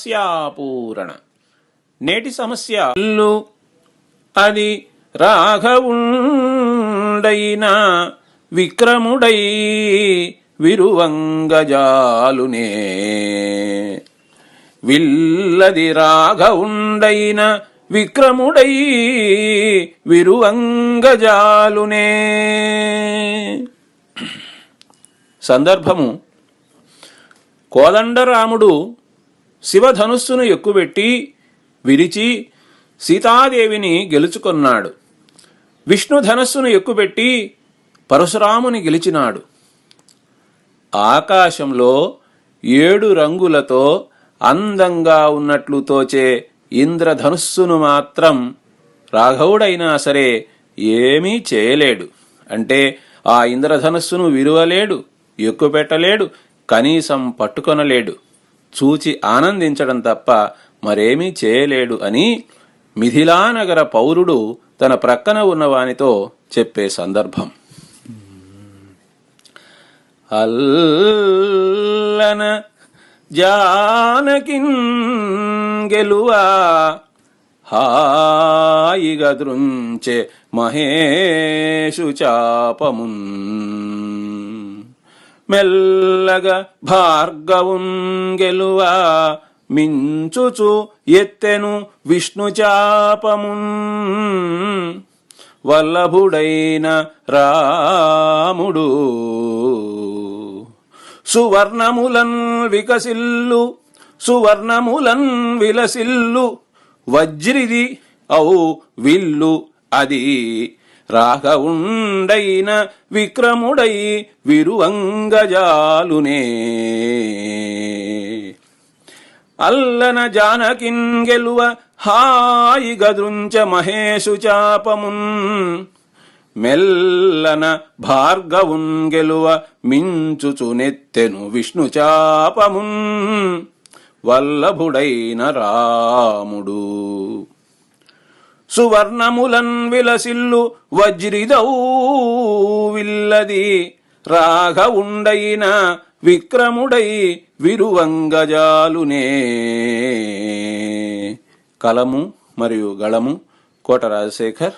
సమస్యాపూరణ. నేటి సమస్య అది రాఘవుండైన విక్రముడై విరువంగజాలునే. విల్లది రాఘవుండైన విక్రముడై విరువంగజాలునే. సందర్భము: కోదండరాముడు శివధనుస్సును ఎక్కుబెట్టి విరిచి సీతాదేవిని గెలుచుకొన్నాడు. విష్ణు ధనస్సును ఎక్కుబెట్టి పరశురాముని గెలిచినాడు. ఆకాశంలో 7 రంగులతో అందంగా ఉన్నట్లు తోచే ఇంద్రధనుస్సును మాత్రం రాఘవుడైనా సరే ఏమీ చేయలేడు. అంటే ఆ ఇంద్రధనుస్సును విరువలేడు, ఎక్కుపెట్టలేడు, కనీసం పట్టుకొనలేడు. చూచి ఆనందించడం తప్ప మరేమీ చేయలేడు అని మిథిలానగర పౌరుడు తన ప్రక్కన ఉన్నవానితో చెప్పే సందర్భం. అల్లన జానకిన్ గెలువా హాయిగా దృంచె మహేషు చాపమున్. మెల్లగా భార్గవున్ గెలువా మించుచు ఎత్తెను విష్ణు చాపమున్. వల్లభుడైన రాముడు సువర్ణములన్ వికసిల్లు, సువర్ణములన్ విలసిల్లు వజ్రిది ఔ విల్లు అది రాఘవుండైన విక్రముడై విరువంగజాలునే. అల్లన జానకిన్ గెలువ హాయి గదృంచ మహేషు చాపమున్. మెల్లన భార్గవున్ గెలువ మించుచు నెత్తెను విష్ణు చాపమున్. వల్లభుడైన రాముడు సువర్ణములన్ విలసిల్లు వజ్రిదౌ విల్లది రాఘవుండైన విక్రముడై విరువంగజాలునే. కలము మరియు గళము కోట రాజశేఖర్.